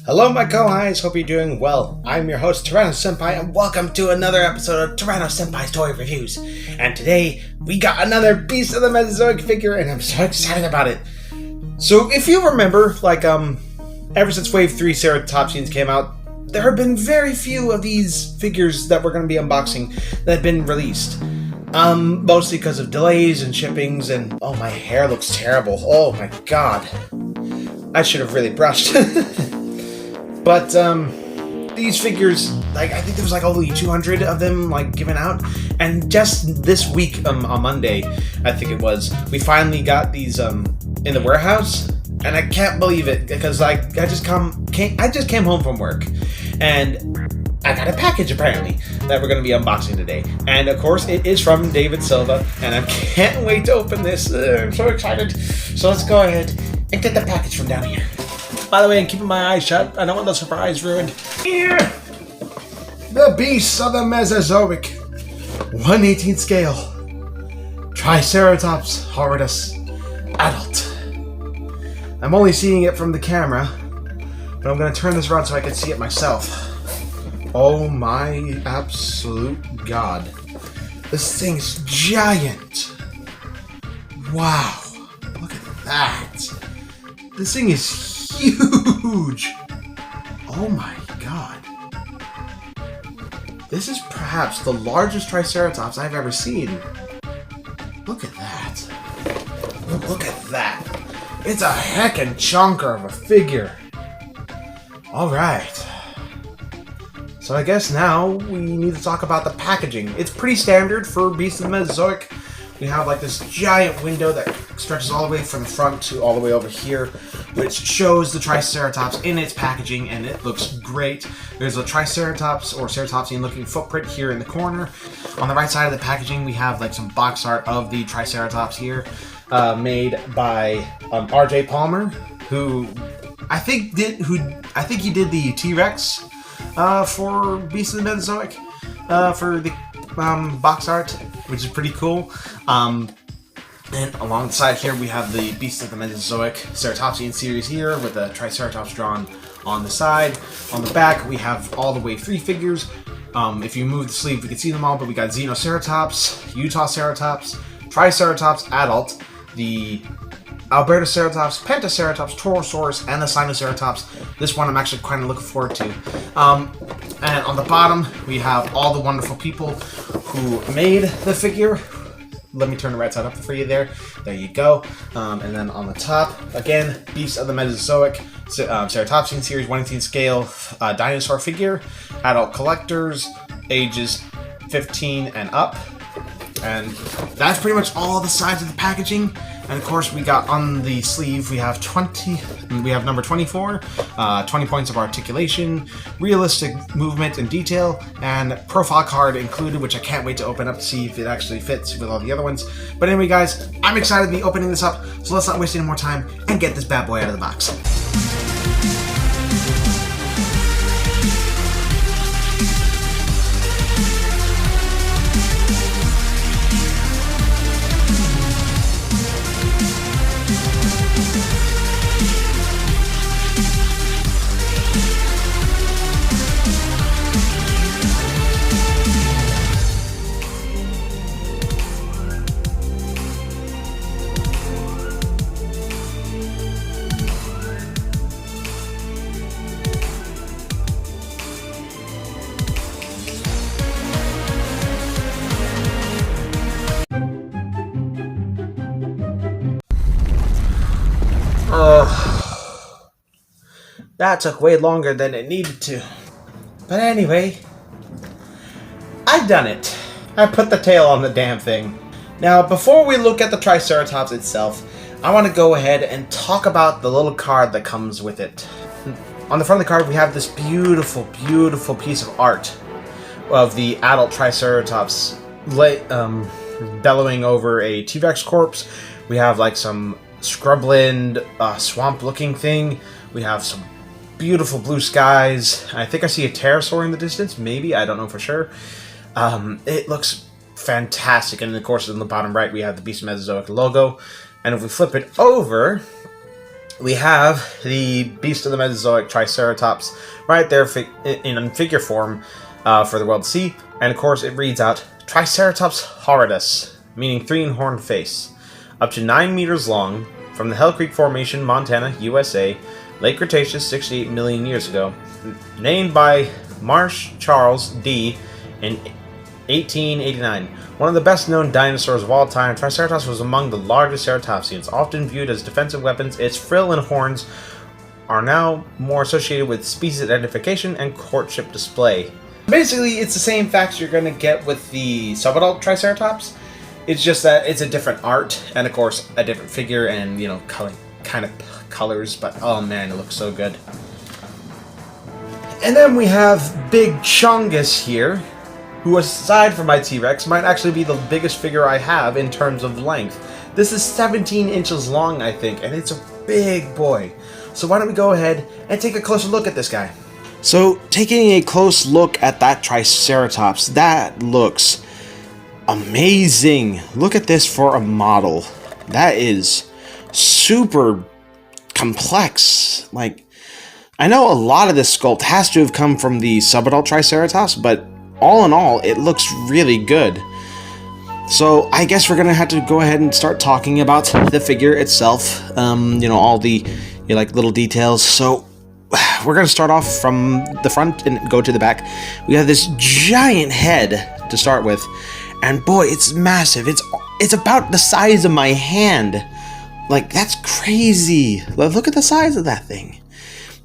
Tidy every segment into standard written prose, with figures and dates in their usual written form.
Hello my co-highs, hope you're doing well. I'm your host Tyranno Senpai and welcome to another episode of Tyranno Senpai's Toy Reviews. And today we got another Beast of the Mesozoic figure and I'm so excited about it. So if you remember, ever since Wave 3 Ceratopsians came out, there have been very few of these figures that we're going to be unboxing that have been released. Mostly because of delays and shippings and... oh, my hair looks terrible. Oh my god. I should have really brushed. But, these figures, I think there was only 200 of them, given out. And just this week, on Monday, I think it was, we finally got these, in the warehouse. And I can't believe it, because, I just came home from work. And I got a package, apparently, that we're going to be unboxing today. And, of course, it is from David Silva. And I can't wait to open this. I'm so excited. So let's go ahead and get the package from down here. By the way, I'm keeping my eyes shut. I don't want the surprise ruined. Here! The Beasts of the Mesozoic. 1/18 scale. Triceratops Horridus. Adult. I'm only seeing it from the camera, but I'm going to turn this around so I can see it myself. Oh my absolute god. This thing's giant. Wow. Look at that. This thing is huge! Oh my god. This is perhaps the largest Triceratops I've ever seen. Look at that. Look at that. It's a heckin' chunker of a figure. Alright. So I guess now we need to talk about the packaging. It's pretty standard for Beast of the Mesozoic. We have this giant window that stretches all the way from the front to all the way over here, which shows the Triceratops in its packaging, and it looks great. There's a Triceratops or Ceratopsian looking footprint here in the corner. On the right side of the packaging, we have some box art of the Triceratops here, made by R.J. Palmer, who I think he did the T-Rex for Beast of the Mesozoic for the box art, which is pretty cool. And along the side here, we have the Beast of the Mesozoic Ceratopsian Series here, with the Triceratops drawn on the side. On the back, we have all the Wave 3 figures. If you move the sleeve, we can see them all, but we got Xenoceratops, Utah Ceratops, Triceratops Adult, the Albertoceratops, Pentaceratops, Torosaurus, and the Sinoceratops. This one I'm actually kind of looking forward to. And on the bottom, we have all the wonderful people who made the figure. Let me turn the right side up for you there. There you go. And then on the top, again, Beast of the Mesozoic Ceratopsian Series 1/18 scale dinosaur figure. Adult collectors, ages 15 and up. And that's pretty much all the sides of the packaging. And of course, we got on the sleeve, we have number 24, 20 points of articulation, realistic movement and detail, and profile card included, which I can't wait to open up to see if it actually fits with all the other ones. But anyway, guys, I'm excited to be opening this up, so let's not waste any more time and get this bad boy out of the box. That took way longer than it needed to. But anyway, I've done it. I put the tail on the damn thing. Now, before we look at the Triceratops itself, I want to go ahead and talk about the little card that comes with it. On the front of the card, we have this beautiful, beautiful piece of art of the adult Triceratops bellowing over a T-Rex corpse. We have some scrubland, swamp-looking thing. We have some beautiful blue skies. I think I see a pterosaur in the distance. Maybe. I don't know for sure. It looks fantastic. And of course, in the bottom right, we have the Beast of Mesozoic logo. And if we flip it over, we have the beast of the Mesozoic Triceratops right there in figure form for the world to see. And of course it reads out Triceratops Horridus, meaning three-horned face. Up to 9 meters long, from the Hell Creek Formation, Montana, USA, late Cretaceous 68 million years ago. Named by Marsh Charles D. in 1889. One of the best known dinosaurs of all time, Triceratops was among the largest ceratopsians. Often viewed as defensive weapons, its frill and horns are now more associated with species identification and courtship display. Basically, it's the same facts you're going to get with the subadult Triceratops. It's just that it's a different art, and of course, a different figure, and, you know, kind of colors, but oh man, it looks so good. And then we have Big Chungus here, who, aside from my T-Rex, might actually be the biggest figure I have in terms of length. This is 17 inches long, I think, and it's a big boy. So why don't we go ahead and take a closer look at this guy. So, taking a close look at that Triceratops, that looks amazing. Look at this for a model. That is super complex. Like, I know a lot of this sculpt has to have come from the subadult Triceratops, but all in all, it looks really good. So I guess we're gonna have to go ahead and start talking about the figure itself. You know, all the like little details. So we're gonna start off from the front and go to the back. We have this giant head to start with, and boy, it's massive. It's about the size of my hand. Like, that's crazy. Look at the size of that thing.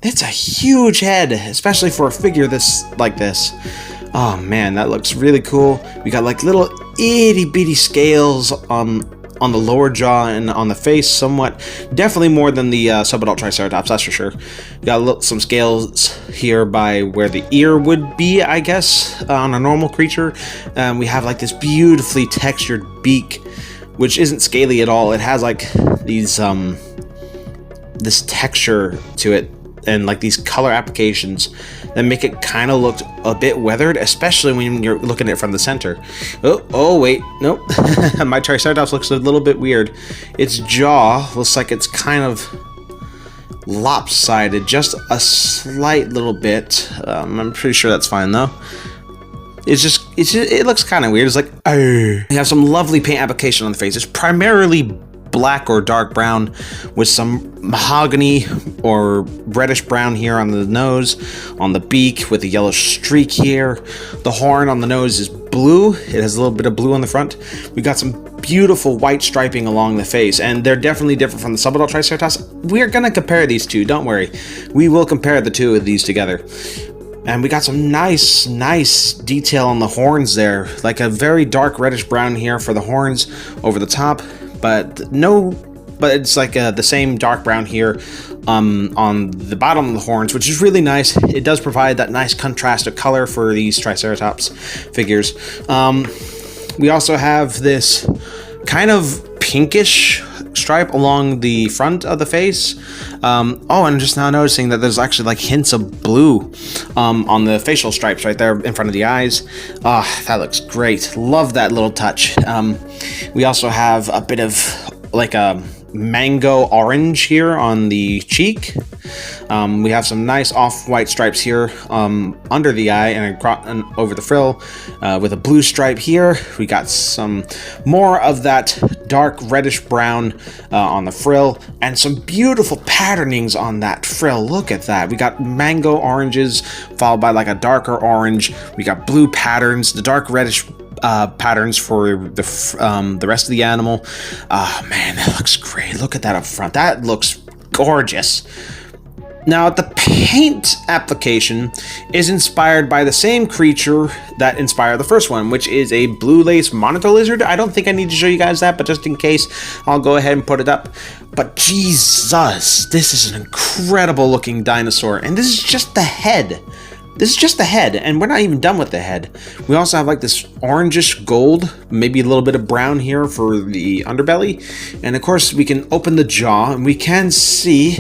It's a huge head, especially for a figure like this. Oh man, that looks really cool. We got like little itty bitty scales on the lower jaw and on the face, somewhat. Definitely more than the subadult Triceratops, that's for sure. We got some scales here by where the ear would be, I guess, on a normal creature. We have like this beautifully textured beak, which isn't scaly at all. It has like these this texture to it, and like these color applications that make it kind of look a bit weathered, especially when you're looking at it from the center. Oh wait, nope. My Triceratops looks a little bit weird. Its jaw looks like it's kind of lopsided, just a slight little bit. I'm pretty sure that's fine though. It looks kind of weird. It's like, you have some lovely paint application on the face. It's primarily black or dark brown with some mahogany or reddish brown here on the nose, on the beak with a yellow streak here. The horn on the nose is blue. It has a little bit of blue on the front. We got some beautiful white striping along the face, and they're definitely different from the subadult Triceratops. We're gonna compare these two, don't worry. We will compare the two of these together. And we got some nice detail on the horns there, like a very dark reddish brown here for the horns over the top. But it's like the same dark brown here on the bottom of the horns, which is really nice. It does provide that nice contrast of color for these Triceratops figures. We also have this kind of pinkish stripe along the front of the face. And I'm just now noticing that there's actually like hints of blue on the facial stripes right there in front of the eyes. That looks great. Love that little touch. We also have a bit of like a mango orange here on the cheek. We have some nice off-white stripes here under the eye and over the frill with a blue stripe here. We got some more of that dark reddish brown on the frill and some beautiful patternings on that frill. Look at that. We got mango oranges followed by like a darker orange. We got blue patterns, the dark reddish patterns for the rest of the animal. Man, that looks great. Look at that up front. That looks gorgeous. Now, the paint application is inspired by the same creature that inspired the first one, which is a blue lace monitor lizard. I don't think I need to show you guys that, but just in case, I'll go ahead and put it up. But Jesus, this is an incredible looking dinosaur, and this is just the head. This is just the head, and we're not even done with the head. We also have like this orangish gold, maybe a little bit of brown here for the underbelly. And of course, we can open the jaw, and we can see,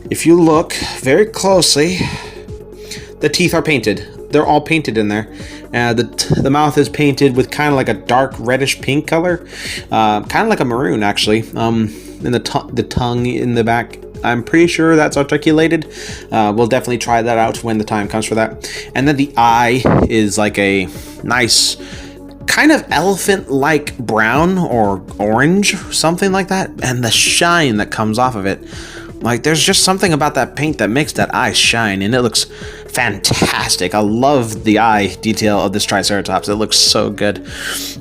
if you look very closely, the teeth are painted. They're all painted in there. The mouth is painted with kind of like a dark reddish pink color, kind of like a maroon actually. And the tongue in the back, I'm pretty sure that's articulated. We'll definitely try that out when the time comes for that. And then the eye is like a nice kind of elephant-like brown or orange, something like that. And the shine that comes off of it, like there's just something about that paint that makes that eye shine, and it looks fantastic. I love the eye detail of this Triceratops. It looks so good.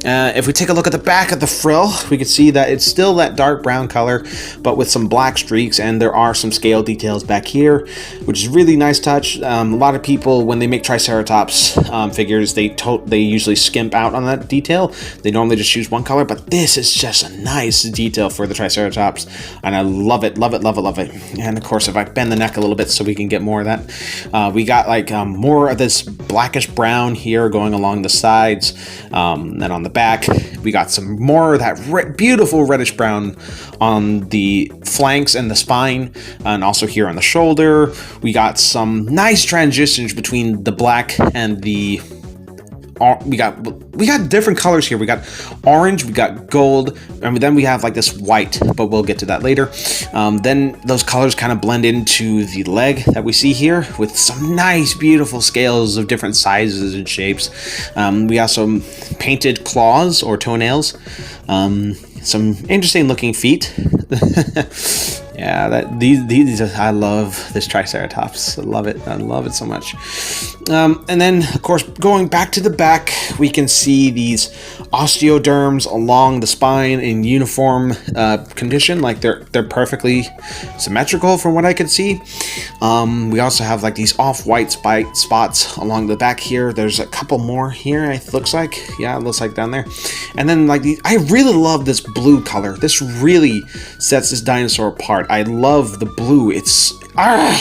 If we take a look at the back of the frill, we can see that it's still that dark brown color, but with some black streaks, and there are some scale details back here, which is really nice touch. A lot of people, when they make Triceratops figures, they usually skimp out on that detail. They normally just choose one color, but this is just a nice detail for the Triceratops, and I love it, love it, love it, love it. And of course, if I bend the neck a little bit so we can get more of that, we got like more of this blackish brown here going along the sides. Then on the back, we got some more of that beautiful reddish brown on the flanks and the spine, and also here on the shoulder. We got some nice transitions between the black and the we got different colors here. We got orange, we got gold, and then we have like this white, but we'll get to that later. Then those colors kind of blend into the leg that we see here with some nice, beautiful scales of different sizes and shapes. We also painted claws or toenails. Some interesting looking feet. Yeah, these I love this Triceratops. I love it so much. And then, of course, going back to the back, we can see these osteoderms along the spine in uniform condition. Like they're perfectly symmetrical from what I could see. We also have like these off-white spots along the back here. There's a couple more here, it looks like. Yeah, it looks like down there. And then like I really love this blue color. This really sets this dinosaur apart. I love the blue. It's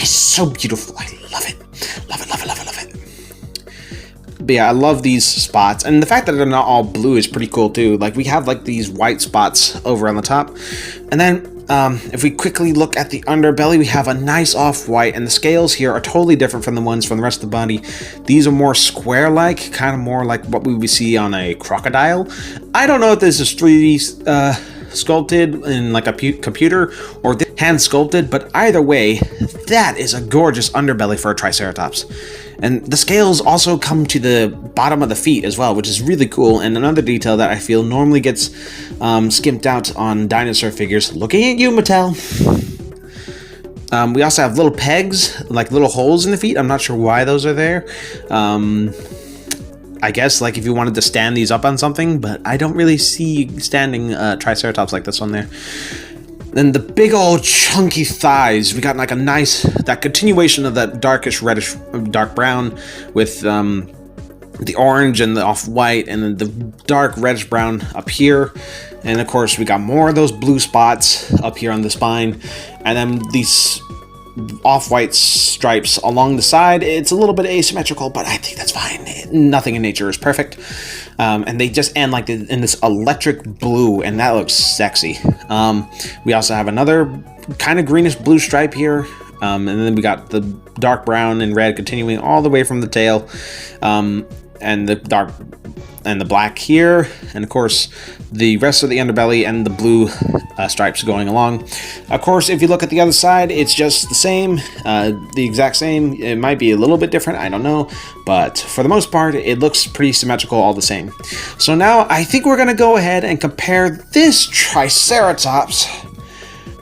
so beautiful. I love it. Love it, love it, love it, love it. But yeah, I love these spots. And the fact that they're not all blue is pretty cool too. Like we have like these white spots over on the top. And then if we quickly look at the underbelly, we have a nice off-white, and the scales here are totally different from the ones from the rest of the body. These are more square-like, kind of more like what we would see on a crocodile. I don't know if this is 3D sculpted in like a computer or hand sculpted, but either way, that is a gorgeous underbelly for a Triceratops. And the scales also come to the bottom of the feet as well, which is really cool, and another detail that I feel normally gets skimped out on dinosaur figures. Looking at you, Mattel. We also have little pegs, like little holes in the feet. I'm not sure why those are there. I guess like if you wanted to stand these up on something, but I don't really see standing Triceratops like this one there. Then the big old chunky thighs, we got like a nice, that continuation of that darkish reddish, dark brown with the orange and the off-white, and then the dark reddish brown up here. And of course we got more of those blue spots up here on the spine, and then these off-white stripes along the side. It's a little bit asymmetrical, but I think that's fine. Nothing in nature is perfect. And they just end like in this electric blue, and that looks sexy. We also have another kind of greenish blue stripe here. And then we got the dark brown and red continuing all the way from the tail. And the dark and the black here, and of course the rest of the underbelly and the blue stripes going along. Of course, if you look at the other side, it's just the same, the exact same. It might be a little bit different, I don't know, but for the most part it looks pretty symmetrical all the same. So now I think we're gonna go ahead and compare this Triceratops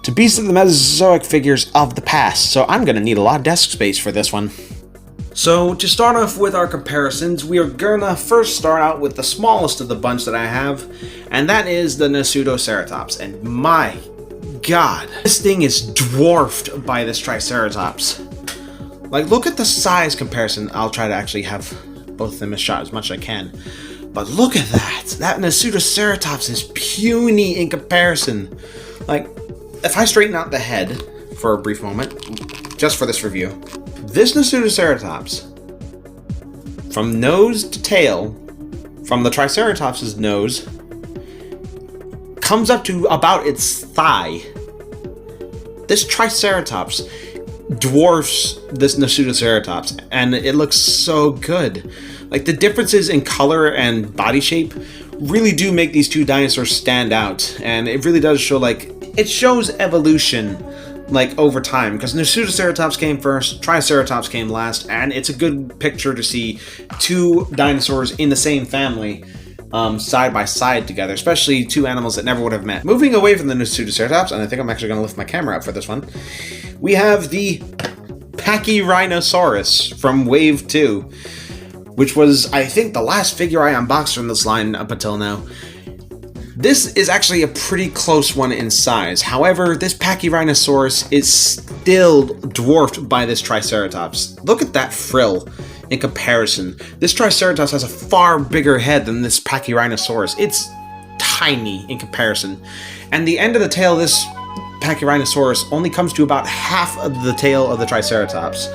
to beasts of the Mesozoic figures of the past. So I'm gonna need a lot of desk space for this one. So to start off with our comparisons, we are gonna first start out with the smallest of the bunch that I have, and that is the Ceratops. And my god, this thing is dwarfed by this Triceratops. Like, look at the size comparison. I'll try to actually have both of them shot as much as I can. But look at that! That Ceratops is puny in comparison. Like, if I straighten out the head for a brief moment, just for this review, this Ceratops, from nose to tail, from the Triceratops' nose, comes up to about its thigh. This Triceratops dwarfs this Ceratops, and it looks so good. Like, the differences in color and body shape really do make these two dinosaurs stand out, and it really does show, like, it shows evolution, like, over time, because Ceratops came first, Triceratops came last, and it's a good picture to see two dinosaurs in the same family side by side together, especially two animals that never would have met. Moving away from the Ceratops, and I think I'm actually going to lift my camera up for this one, we have the Pachyrhinosaurus from Wave 2, which was, I think, the last figure I unboxed from this line up until now. This is actually a pretty close one in size. However, this Pachyrhinosaurus is still dwarfed by this Triceratops. Look at that frill in comparison. This Triceratops has a far bigger head than this Pachyrhinosaurus. It's tiny in comparison. And the end of the tail of this Pachyrhinosaurus only comes to about half of the tail of the Triceratops.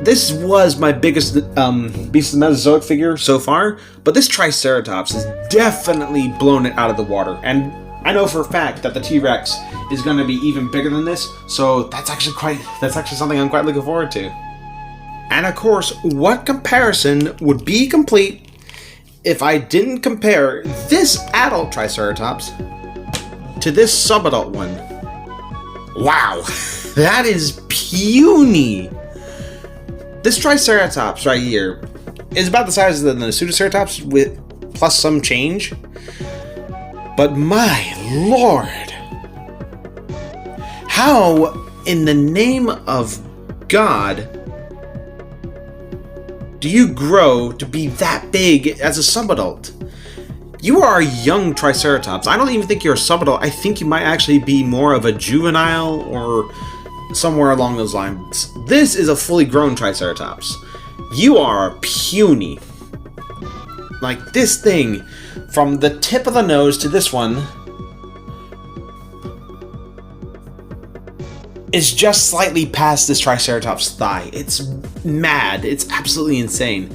This was my biggest Beast of the Mesozoic figure so far, but this Triceratops has definitely blown it out of the water. And I know for a fact that the T-Rex is going to be even bigger than this, so that's actually something I'm quite looking forward to. And of course, what comparison would be complete if I didn't compare this adult Triceratops to this subadult one? Wow, that is puny. This Triceratops right here is about the size of the Ceratops with plus some change. But my lord, how in the name of God do you grow to be that big as a subadult? You are a young Triceratops. I don't even think you're a subadult. I think you might actually be more of a juvenile or somewhere along those lines. This is a fully grown Triceratops. You are puny. Like, this thing, from the tip of the nose to this one, is just slightly past this Triceratops thigh. It's mad. It's absolutely insane.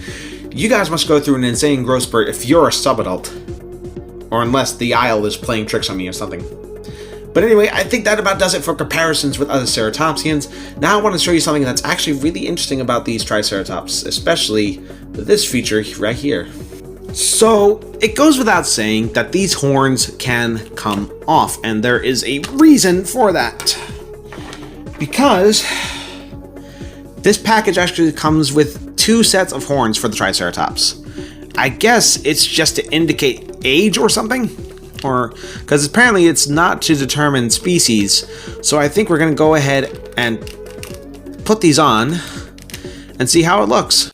You guys must go through an insane growth spurt if you're a subadult. Or unless the Isle is playing tricks on me or something. But anyway, I think that about does it for comparisons with other ceratopsians. Now I want to show you something that's actually really interesting about these Triceratops, especially this feature right here. So, it goes without saying that these horns can come off, and there is a reason for that. Because this package actually comes with two sets of horns for the Triceratops. I guess it's just to indicate age or something? Or because apparently it's not to determine species, so I think we're gonna go ahead and put these on and see how it looks.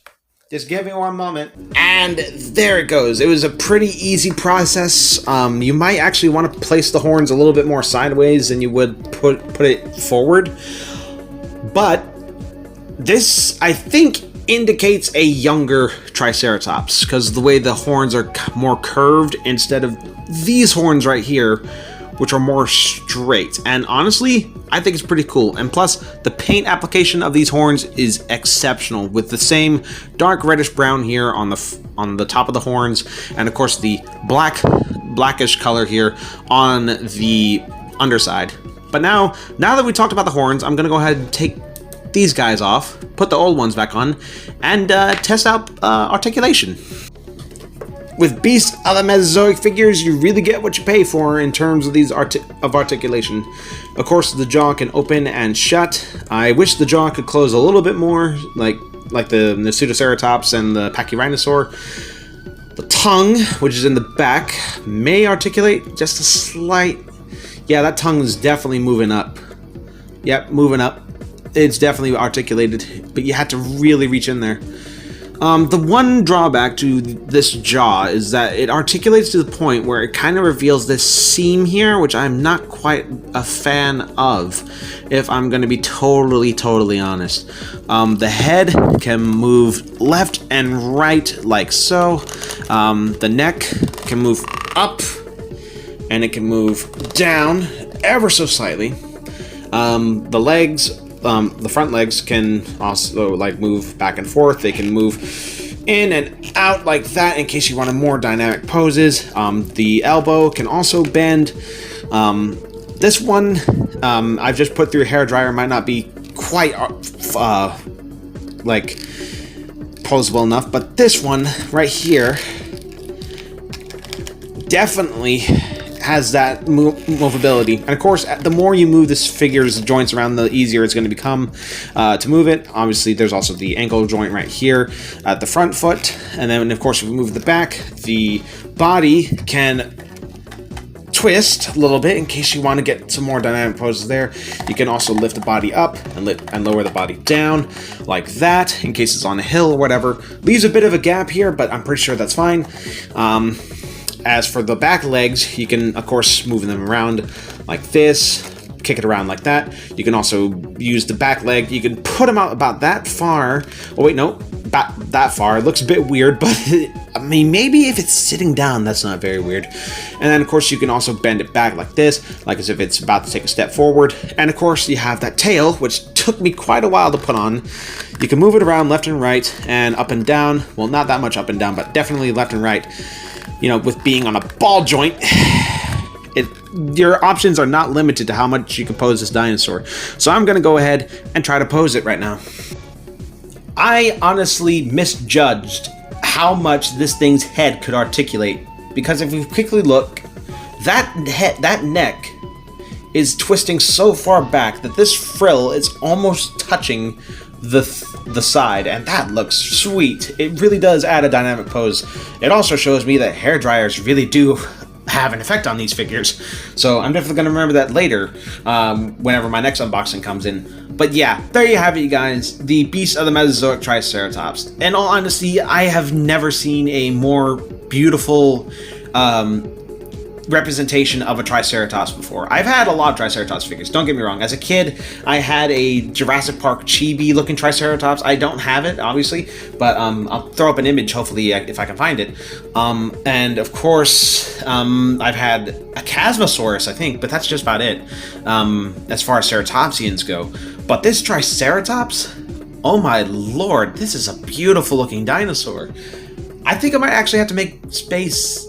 Just give me one moment. And there it goes. It was a pretty easy process. You might actually want to place the horns a little bit more sideways than you would put it forward, but this, I think, indicates a younger Triceratops because the way the horns are more curved instead of these horns right here, which are more straight. And honestly, I think it's pretty cool. And plus, the paint application of these horns is exceptional, with the same dark reddish brown here on the top of the horns, and of course the blackish color here on the underside. But now that we talked about the horns, I'm gonna go ahead and take these guys off, put the old ones back on, and test out articulation. With Beast of the Mesozoic figures, you really get what you pay for in terms of these articulation. Of course, the jaw can open and shut. I wish the jaw could close a little bit more, like the Ceratops and the Pachyrhinosaur. The tongue, which is in the back, may articulate just a slight. Yeah, that tongue is definitely moving up. Yep, moving up. It's definitely articulated, but you had to really reach in there. The one drawback to this jaw is that it articulates to the point where it kind of reveals this seam here, which I'm not quite a fan of, if I'm going to be totally honest. The head can move left and right like so. The neck can move up, and it can move down ever so slightly. The legs, the front legs can also like move back and forth. They can move in and out like that in case you want more dynamic poses. The elbow can also bend. This one I've just put through a hairdryer, might not be quite like posable enough, but this one right here definitely has that movability. And of course, the more you move this figure's joints around, the easier it's going to become to move it. Obviously, there's also the ankle joint right here at the front foot. And then, of course, if we move the back, the body can twist a little bit in case you want to get some more dynamic poses there. You can also lift the body up and lower the body down like that in case it's on a hill or whatever. Leaves a bit of a gap here, but I'm pretty sure that's fine. As for the back legs, you can, of course, move them around like this, kick it around like that. You can also use the back leg. You can put them out about that far. Oh, wait, no, about that far. It looks a bit weird, but I mean, maybe if it's sitting down, that's not very weird. And then, of course, you can also bend it back like this, like as if it's about to take a step forward. And, of course, you have that tail, which took me quite a while to put on. You can move it around left and right and up and down. Well, not that much up and down, but definitely left and right. You know, with being on a ball joint, your options are not limited to how much you can pose this dinosaur. So I'm going to go ahead and try to pose it right now. I honestly misjudged how much this thing's head could articulate, because if we quickly look, that neck is twisting so far back that this frill is almost touching the side, and that looks sweet. It really does add a dynamic pose. It also shows me that hair dryers really do have an effect on these figures, so I'm definitely going to remember that later whenever my next unboxing comes in. But yeah, there you have it, you guys, the Beast of the Mesozoic Triceratops. In all honesty, I have never seen a more beautiful representation of a Triceratops before. I've had a lot of Triceratops figures, don't get me wrong. As a kid, I had a Jurassic Park chibi looking Triceratops. I don't have it, obviously, but I'll throw up an image, hopefully, if I can find it. And of course, I've had a Chasmosaurus, I think, but that's just about it, as far as Ceratopsians go. But this Triceratops, oh my lord, this is a beautiful looking dinosaur. I think I might actually have to make space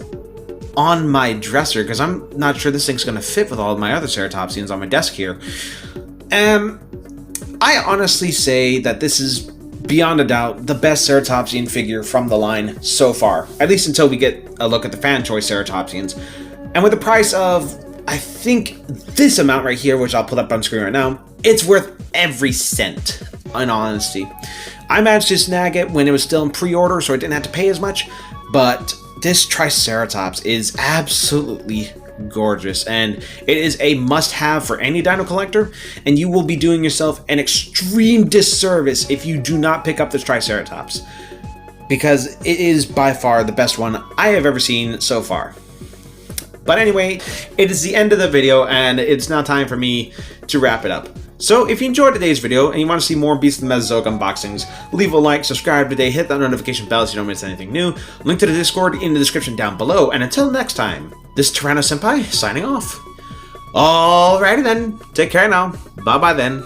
on my dresser, because I'm not sure this thing's going to fit with all of my other Ceratopsians on my desk here. I honestly say that this is, beyond a doubt, the best Ceratopsian figure from the line so far, at least until we get a look at the fan choice Ceratopsians. And with the price of, I think, this amount right here, which I'll put up on screen right now, it's worth every cent, in all honesty. I managed to snag it when it was still in pre-order, so I didn't have to pay as much, but this Triceratops is absolutely gorgeous, and it is a must-have for any dino collector, and you will be doing yourself an extreme disservice if you do not pick up this Triceratops, because it is by far the best one I have ever seen so far. But anyway, it is the end of the video, and it's now time for me to wrap it up. So if you enjoyed today's video and you want to see more Beast of the Mesozoic unboxings, leave a like, subscribe today, hit that notification bell so you don't miss anything new. Link to the Discord in the description down below, and until next time, this Tyranno Senpai signing off. Alrighty then, take care now. Bye bye then.